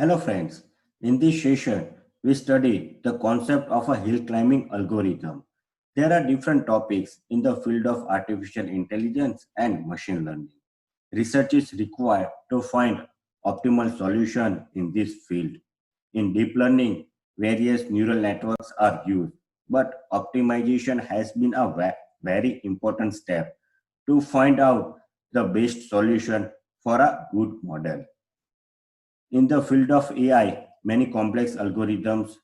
Hello friends, in this session we study the concept of a hill climbing algorithm. There are different topics in the field of artificial intelligence and machine learning. Research is required to find optimal solution in this field. In deep learning, various neural networks are used, but optimization has been a very important step to find out the best solution for a good model. In the field of AI, many complex algorithms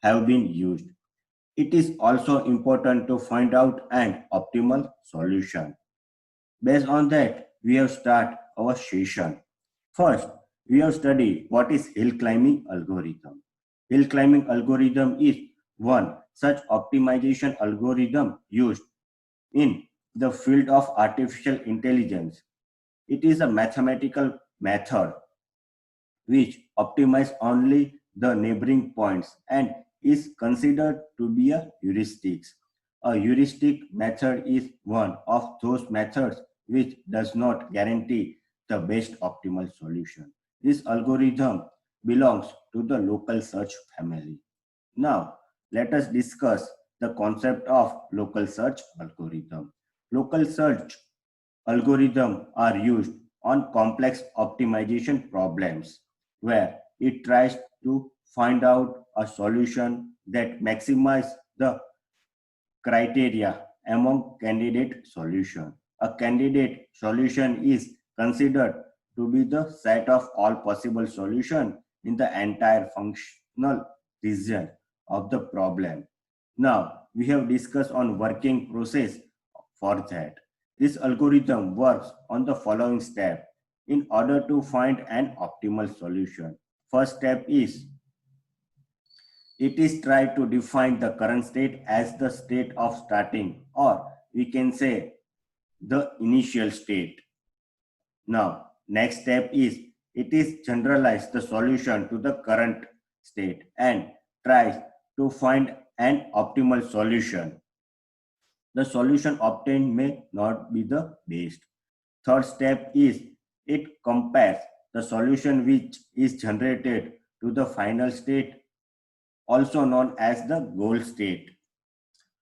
have been used. It is also important to find out an optimal solution. Based on that, we have started our session. First, we have studied what is hill climbing algorithm. Hill climbing algorithm is one such optimization algorithm used in the field of artificial intelligence. It is a mathematical method which optimize only the neighboring points and is considered to be a heuristic. A heuristic method is one of those methods which does not guarantee the best optimal solution. This algorithm belongs to the local search family. Now, let us discuss the concept of local search algorithm. Local search algorithms are used on complex optimization problems where it tries to find out a solution that maximizes the criteria among candidate solution. A candidate solution is considered to be the set of all possible solutions in the entire functional region of the problem. Now, we have discussed on working process for that. This algorithm works on the following step in order to find an optimal solution. First step is it is try to define the current state as the state of starting, or we can say the initial state. Now, next step is it is generalize the solution to the current state and tries to find an optimal solution. The solution obtained may not be the best. Third step is it compares the solution which is generated to the final state, also known as the goal state.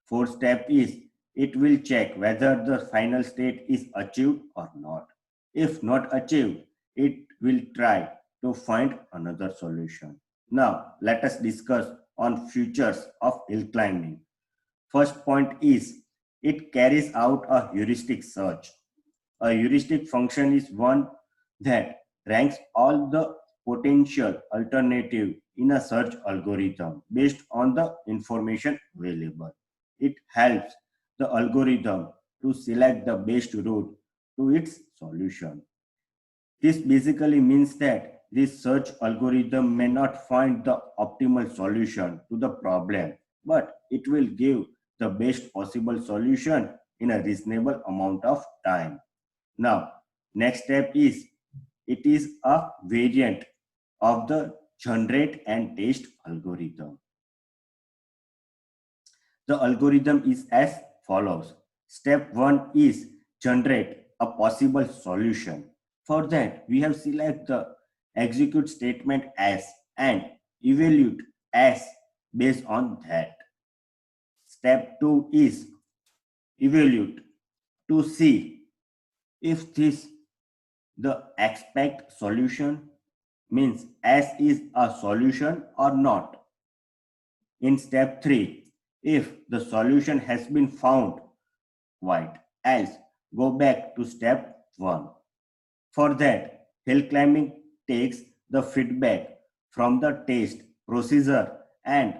Fourth step is it will check whether the final state is achieved or not. If not achieved, it will try to find another solution. Now, let us discuss on features of hill climbing. First point is it carries out a heuristic search. A heuristic function is one that ranks all the potential alternative in a search algorithm based on the information available. It helps the algorithm to select the best route to its solution. This basically means that this search algorithm may not find the optimal solution to the problem, but it will give the best possible solution in a reasonable amount of time. Now, next step is it is a variant of the generate and test algorithm. The algorithm is as follows. Step 1 is generate a possible solution. For that, we have select the execute statement as and evaluate as based on that. Step 2 is evaluate to see if this the expect solution means as is a solution or not. In step 3, if the solution has been found, quite else go back to step 1. For that, hill climbing takes the feedback from the test procedure and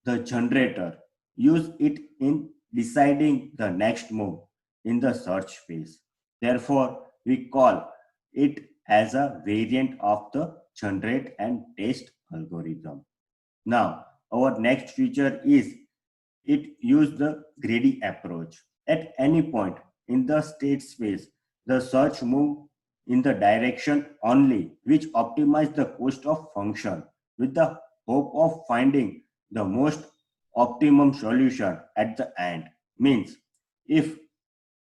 the generator. Use it in deciding the next move in the search phase. Therefore, we call it as a variant of the generate and test algorithm. Now, our next feature is it use the greedy approach. At any point in the state space, the search move in the direction only which optimize the cost of function with the hope of finding the most optimum solution at the end. Means if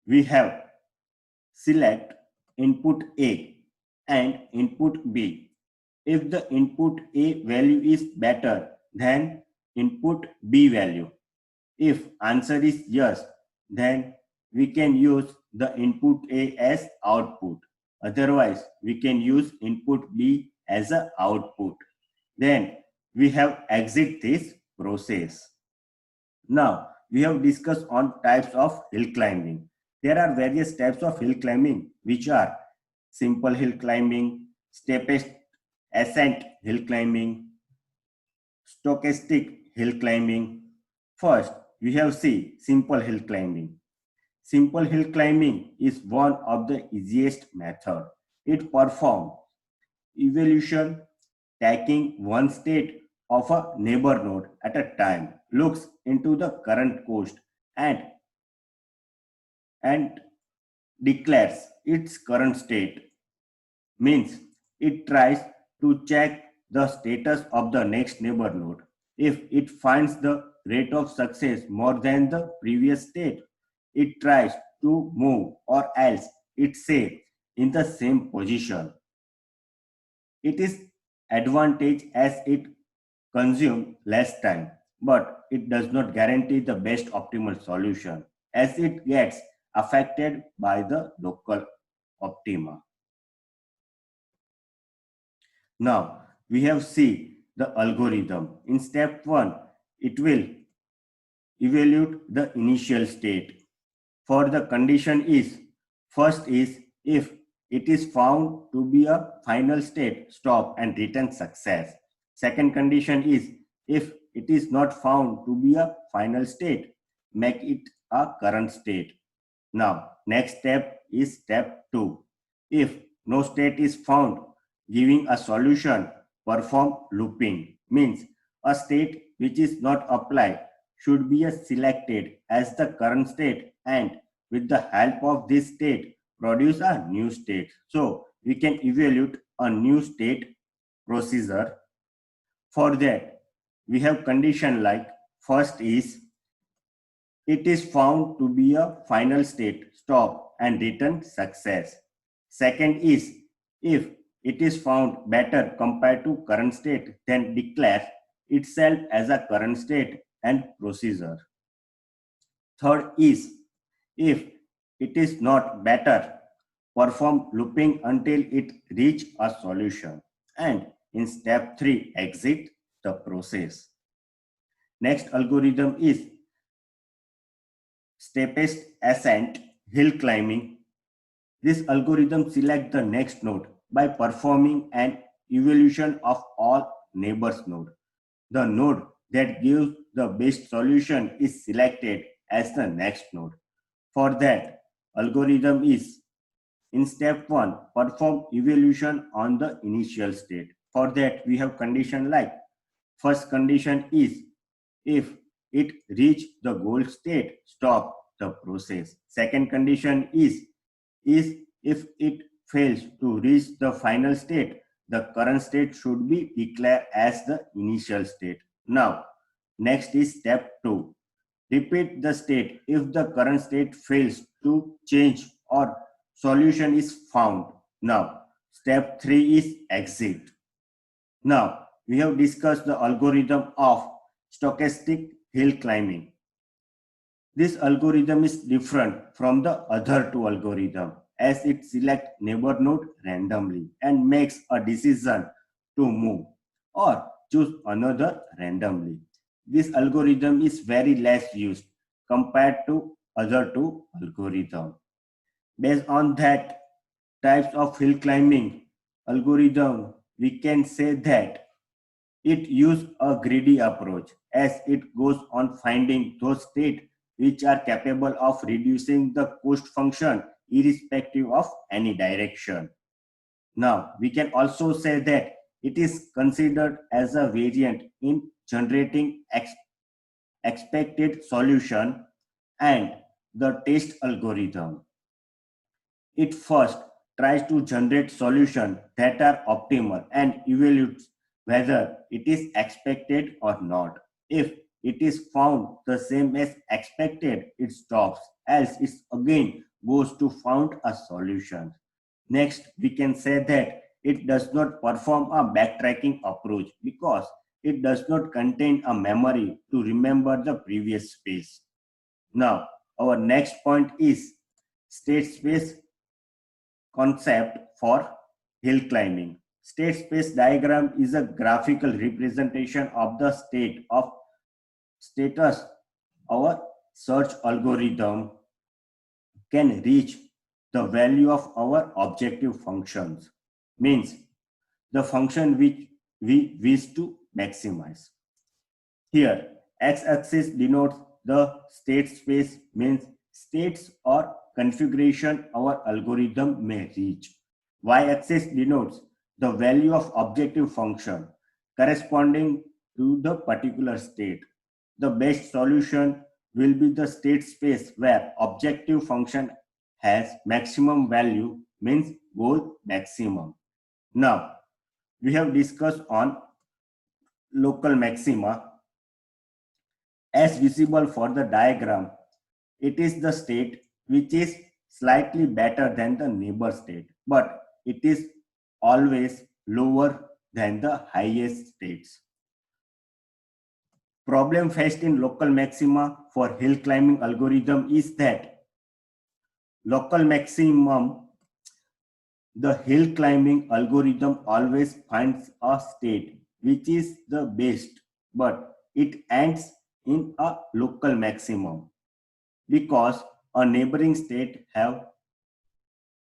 we have select input A and input B, if the input A value is better than input B value. If answer is yes, then we can use the input A as output. Otherwise, we can use input B as a output. Then we have exit this process. Now, we have discussed on types of hill climbing. There are various types of hill climbing, which are simple hill climbing, steepest ascent hill climbing, stochastic hill climbing. First, we have simple hill climbing. Simple hill climbing is one of the easiest method. It performs evolution taking one state of a neighbor node at a time, looks into the current coast and declares its current state. Means it tries to check the status of the next neighbor node. If it finds the rate of success more than the previous state, it tries to move, or else it stays in the same position. It is advantage as it consumes less time, but it does not guarantee the best optimal solution as it gets affected by the local optima. Now we have seen the algorithm. In step 1, it will evaluate the initial state. For the condition is, first is if it is found to be a final state, stop and return success. Second condition is if it is not found to be a final state, make it a current state. Now, next step is step 2. If no state is found, giving a solution, perform looping. Means a state which is not applied should be selected as the current state, and with the help of this state, produce a new state. So, we can evaluate a new state procedure. For that, we have condition like first is it is found to be a final state, stop and return success. Second is if it is found better compared to current state, then declare itself as a current state and procedure. Third is if it is not better, perform looping until it reach a solution. And in step 3, exit the process. Next algorithm is steepest ascent hill climbing. This algorithm selects the next node by performing an evaluation of all neighbors node. The node that gives the best solution is selected as the next node. For that, algorithm is in step 1, perform evaluation on the initial state. For that, we have condition like first condition is if it reach the goal state, stop the process. Second condition is if it fails to reach the final state, the current state should be declared as the initial state. Now, next is step 2. Repeat the state if the current state fails to change or solution is found. Now, step 3 is exit. Now, we have discussed the algorithm of stochastic hill climbing. This algorithm is different from the other two algorithms as it selects neighbor node randomly and makes a decision to move or choose another randomly. This algorithm is very less used compared to other two algorithms. Based on that types of hill climbing algorithm, we can say that it uses a greedy approach as it goes on finding those states which are capable of reducing the cost function irrespective of any direction. Now, we can also say that it is considered as a variant in generating expected solution and the test algorithm. It first tries to generate solutions that are optimal and evaluates whether it is expected or not. If it is found the same as expected, it stops, else it again goes to found a solution. Next, we can say that it does not perform a backtracking approach because it does not contain a memory to remember the previous space. Now, our next point is state space concept for hill climbing. State space diagram is a graphical representation of the state of status our search algorithm can reach the value of our objective functions, means the function which we wish to maximize. Here, x-axis denotes the state space, means states or configuration our algorithm may reach. Y-axis denotes the value of objective function corresponding to the particular state. The best solution will be the state space where objective function has maximum value, means goal maximum. Now, we have discussed on local maxima. As visible for the diagram, it is the state which is slightly better than the neighbor state, but it is always lower than the highest states. Problem faced in local maxima for hill climbing algorithm is that local maximum, the hill climbing algorithm always finds a state which is the best, but it ends in a local maximum because a neighboring state have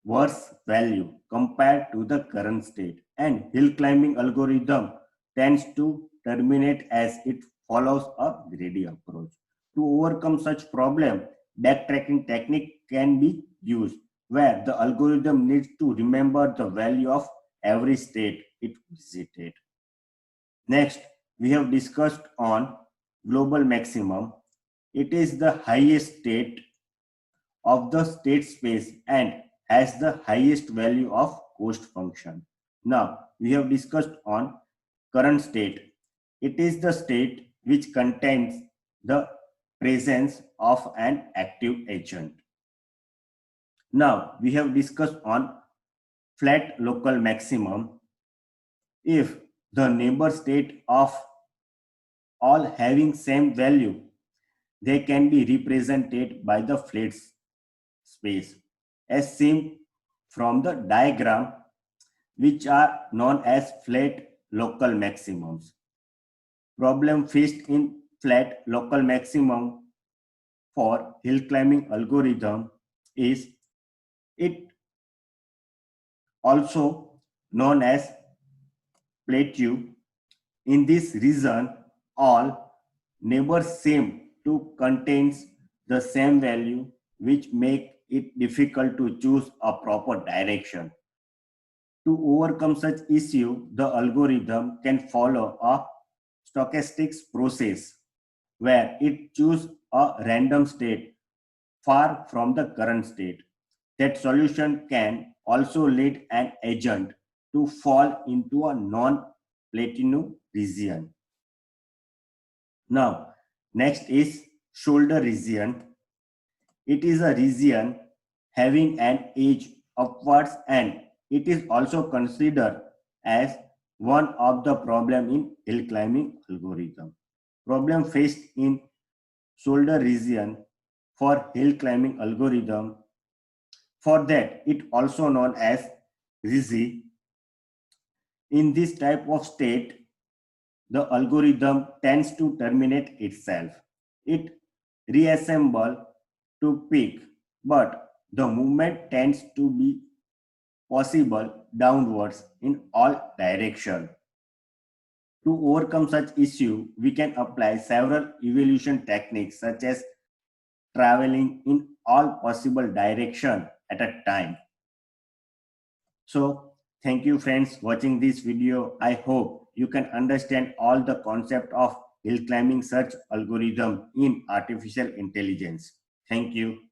worse value compared to the current state, and hill climbing algorithm tends to terminate as it follows a greedy approach. To overcome such problem, backtracking technique can be used where the algorithm needs to remember the value of every state it visited. Next, we have discussed on global maximum. It is the highest state of the state space and has the highest value of cost function. Now, we have discussed on current state. It is the state which contains the presence of an active agent. Now, we have discussed on flat local maximum. If the neighbor state of all having same value, they can be represented by the flat space as seen from the diagram, which are known as flat local maximums. Problem faced in flat local maximum for hill climbing algorithm is it also known as plateau. In this region, all neighbors seem to contains the same value, which make it difficult to choose a proper direction. To overcome such issue, the algorithm can follow a stochastics process where it chooses a random state far from the current state. That solution can also lead an agent to fall into a non-platinum region. Now, next is shoulder region. It is a region having an edge upwards, and it is also considered as one of the problem in hill climbing algorithm. Problem faced in shoulder region for hill climbing algorithm. For that, it also known as RISI. In this type of state, the algorithm tends to terminate itself. It reassemble to peak, but the movement tends to be possible downwards in all directions. To overcome such issue, we can apply several evolution techniques such as traveling in all possible directions at a time. So, thank you friends watching this video. I hope you can understand all the concept of hill climbing search algorithm in artificial intelligence. Thank you.